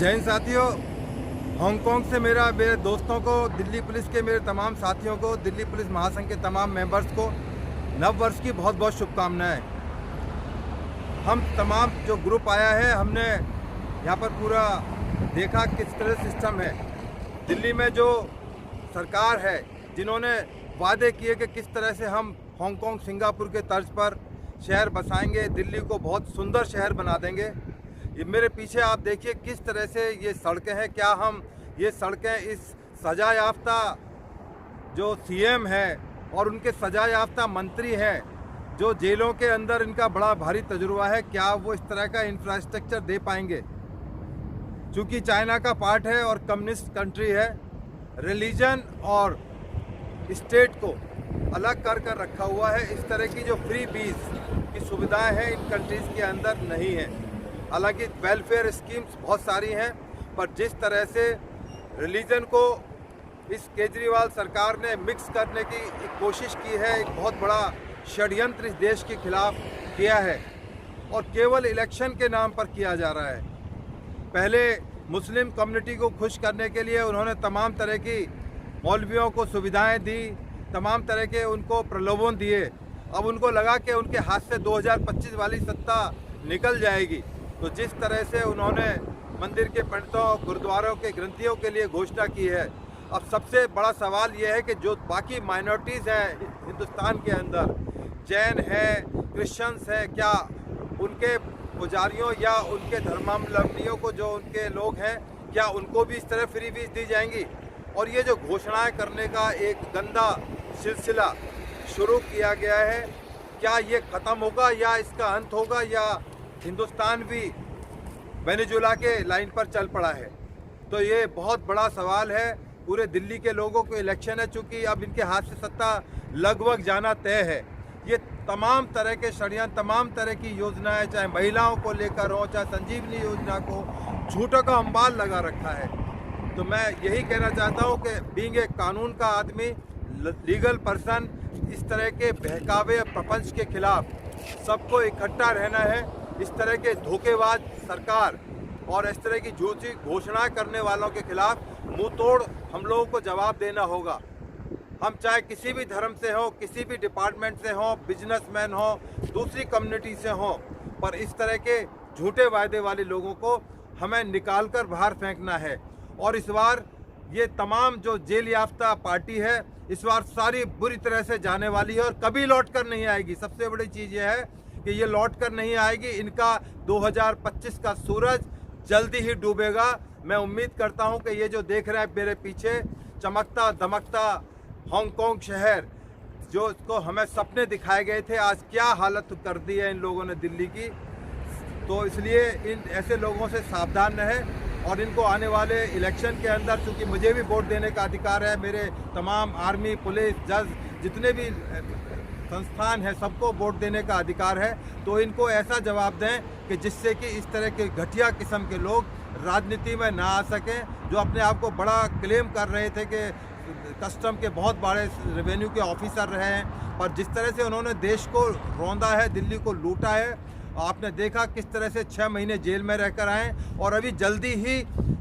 जय हिंद साथियों। हांगकांग से मेरे दोस्तों को, दिल्ली पुलिस के मेरे तमाम साथियों को, दिल्ली पुलिस महासंघ के तमाम मेंबर्स को नव वर्ष की बहुत बहुत शुभकामनाएं। हम तमाम जो ग्रुप आया है, हमने यहाँ पर पूरा देखा किस तरह सिस्टम है। दिल्ली में जो सरकार है, जिन्होंने वादे किए कि किस तरह से हम हांगकांग सिंगापुर के तर्ज पर शहर बसाएंगे, दिल्ली को बहुत सुंदर शहर बना देंगे। ये मेरे पीछे आप देखिए किस तरह से ये सड़कें हैं। क्या हम ये सड़कें इस सजा याफ्ता जो सीएम है और उनके सजा याफ्ता मंत्री हैं, जो जेलों के अंदर इनका बड़ा भारी तजुर्बा है, क्या वो इस तरह का इंफ्रास्ट्रक्चर दे पाएंगे? चूँकि चाइना का पार्ट है और कम्युनिस्ट कंट्री है, रिलीजन और स्टेट को अलग कर रखा हुआ है। इस तरह की जो फ्री बीज की सुविधाएं हैं इन कंट्रीज़ के अंदर नहीं है। हालांकि वेलफेयर स्कीम्स बहुत सारी हैं, पर जिस तरह से रिलीजन को इस केजरीवाल सरकार ने मिक्स करने की एक कोशिश की है, एक बहुत बड़ा षड्यंत्र इस देश के खिलाफ किया है और केवल इलेक्शन के नाम पर किया जा रहा है। पहले मुस्लिम कम्युनिटी को खुश करने के लिए उन्होंने तमाम तरह की मौलवियों को सुविधाएं दी, तमाम तरह के उनको प्रलोभन दिए। अब उनको लगा कि उनके हाथ से 2025 वाली सत्ता निकल जाएगी, तो जिस तरह से उन्होंने मंदिर के पंडितों, गुरुद्वारों के ग्रंथियों के लिए घोषणा की है। अब सबसे बड़ा सवाल यह है कि जो बाकी माइनॉरिटीज़ हैं हिंदुस्तान के अंदर, जैन हैं, क्रिश्चियंस हैं, क्या उनके पुजारियों या उनके धर्मावलंबियों को, जो उनके लोग हैं, क्या उनको भी इस तरह फ्री बीज दी जाएंगी? और ये जो घोषणाएं करने का एक गंदा सिलसिला शुरू किया गया है, क्या ये ख़त्म होगा या इसका अंत होगा, या हिंदुस्तान भी वेनेजुएला के लाइन पर चल पड़ा है? तो ये बहुत बड़ा सवाल है। पूरे दिल्ली के लोगों को इलेक्शन है, चूँकि अब इनके हाथ से सत्ता लगभग जाना तय है। ये तमाम तरह के षड्यंत्र, तमाम तरह की योजनाएं, चाहे महिलाओं को लेकर हो, चाहे संजीवनी योजना को, झूठों का अंबाल लगा रखा है। तो मैं यही कहना चाहता हूँ कि बीइंग एक कानून का आदमी, लीगल पर्सन, इस तरह के बहकावे प्रपंच के खिलाफ सबको इकट्ठा रहना है। इस तरह के धोखेबाज सरकार और इस तरह की झूठी घोषणाएं करने वालों के खिलाफ मुंह तोड़ हम लोगों को जवाब देना होगा। हम चाहे किसी भी धर्म से हो, किसी भी डिपार्टमेंट से हो, बिजनेसमैन हो, दूसरी कम्युनिटी से हो, पर इस तरह के झूठे वायदे वाले लोगों को हमें निकाल कर बाहर फेंकना है। और इस बार ये तमाम जो जेल याफ्ता पार्टी है, इस बार सारी बुरी तरह से जाने वाली है और कभी लौट कर नहीं आएगी। सबसे बड़ी चीज़ ये है कि ये लौट कर नहीं आएगी। इनका 2025 का सूरज जल्दी ही डूबेगा। मैं उम्मीद करता हूं कि ये जो देख रहे हैं मेरे पीछे, चमकता दमकता हांगकांग शहर, जो इसको हमें सपने दिखाए गए थे, आज क्या हालत कर दी है इन लोगों ने दिल्ली की। तो इसलिए इन ऐसे लोगों से सावधान रहें और इनको आने वाले इलेक्शन के अंदर, चूँकि मुझे भी वोट देने का अधिकार है, मेरे तमाम आर्मी, पुलिस, जज, जितने भी संस्थान है, सबको वोट देने का अधिकार है। तो इनको ऐसा जवाब दें कि जिससे कि इस तरह के घटिया किस्म के लोग राजनीति में ना आ सकें, जो अपने आप को बड़ा क्लेम कर रहे थे कि कस्टम के बहुत बड़े रेवेन्यू के ऑफिसर रहे हैं, पर जिस तरह से उन्होंने देश को रौंदा है, दिल्ली को लूटा है। आपने देखा किस तरह से 6 महीने जेल में रहकर आए और अभी जल्दी ही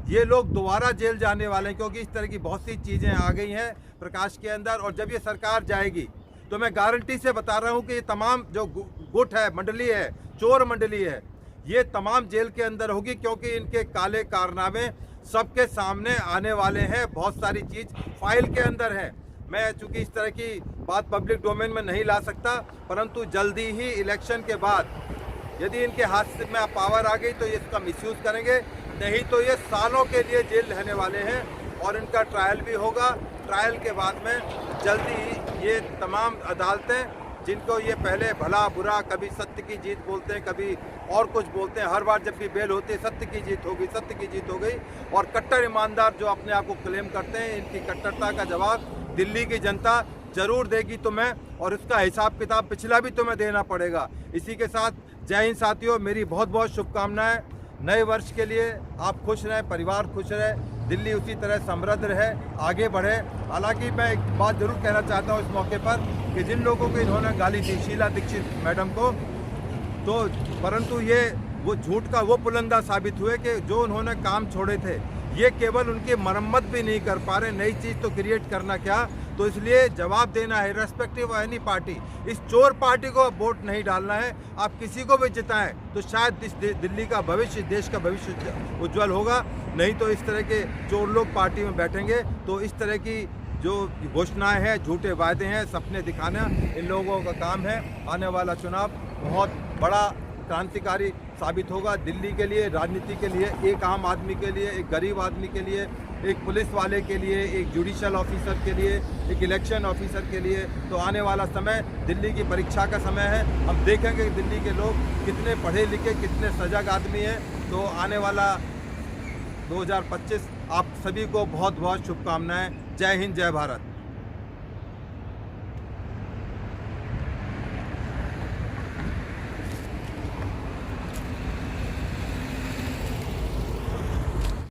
ये लोग दोबारा जेल जाने वाले हैं, क्योंकि इस तरह की बहुत सी चीज़ें आ गई हैं प्रकाश के अंदर। और जब ये सरकार जाएगी तो मैं गारंटी से बता रहा हूँ कि ये तमाम जो गुट है, मंडली है, चोर मंडली है, ये तमाम जेल के अंदर होगी, क्योंकि इनके काले कारनामे सबके सामने आने वाले हैं। बहुत सारी चीज़ फाइल के अंदर है। मैं चूँकि इस तरह की बात पब्लिक डोमेन में नहीं ला सकता, परंतु जल्दी ही इलेक्शन के बाद यदि इनके हाथ से में पावर आ गई तो ये इसका मिसयूज़ करेंगे, नहीं तो ये सालों के लिए जेल रहने वाले हैं और इनका ट्रायल भी होगा। ट्रायल के बाद में जल्दी ही ये तमाम अदालतें, जिनको ये पहले भला बुरा, कभी सत्य की जीत बोलते हैं, कभी और कुछ बोलते हैं, हर बार जब भी बेल होती है सत्य की जीत होगी, सत्य की जीत हो गई। और कट्टर ईमानदार जो अपने आप को क्लेम करते हैं, इनकी कट्टरता का जवाब दिल्ली की जनता जरूर देगी तुम्हें, और उसका हिसाब किताब पिछला भी तुम्हें देना पड़ेगा। इसी के साथ जय हिंद साथियों, मेरी बहुत बहुत शुभकामनाएं नए वर्ष के लिए। आप खुश रहें, परिवार खुश रहे, दिल्ली उसी तरह समृद्ध रहे, आगे बढ़े। हालांकि मैं एक बात जरूर कहना चाहता हूँ इस मौके पर कि जिन लोगों को इन्होंने गाली दी, शीला दीक्षित मैडम को, तो परंतु ये वो झूठ का वो पुलंदा साबित हुए कि जो उन्होंने काम छोड़े थे ये केवल उनकी मरम्मत भी नहीं कर पा रहे, नई चीज़ तो क्रिएट करना क्या। तो इसलिए जवाब देना है, रेस्पेक्टिव ऑफ एनी पार्टी। इस चोर पार्टी को अब वोट नहीं डालना है। आप किसी को भी जिताएं तो शायद इस दिल्ली का भविष्य, देश का भविष्य उज्जवल होगा। नहीं तो इस तरह के चोर लोग पार्टी में बैठेंगे तो इस तरह की जो घोषणाएं हैं, झूठे वायदे हैं, सपने दिखाना इन लोगों का काम है। आने वाला चुनाव बहुत बड़ा क्रांतिकारी साबित होगा दिल्ली के लिए, राजनीति के लिए, एक आम आदमी के लिए, एक गरीब आदमी के लिए, एक पुलिस वाले के लिए, एक जुडिशल ऑफिसर के लिए, एक इलेक्शन ऑफिसर के लिए। तो आने वाला समय दिल्ली की परीक्षा का समय है। हम देखेंगे कि दिल्ली के लोग कितने पढ़े लिखे, कितने सजग आदमी हैं। तो आने वाला 2025 आप सभी को बहुत बहुत शुभकामनाएं। जय हिंद, जय भारत।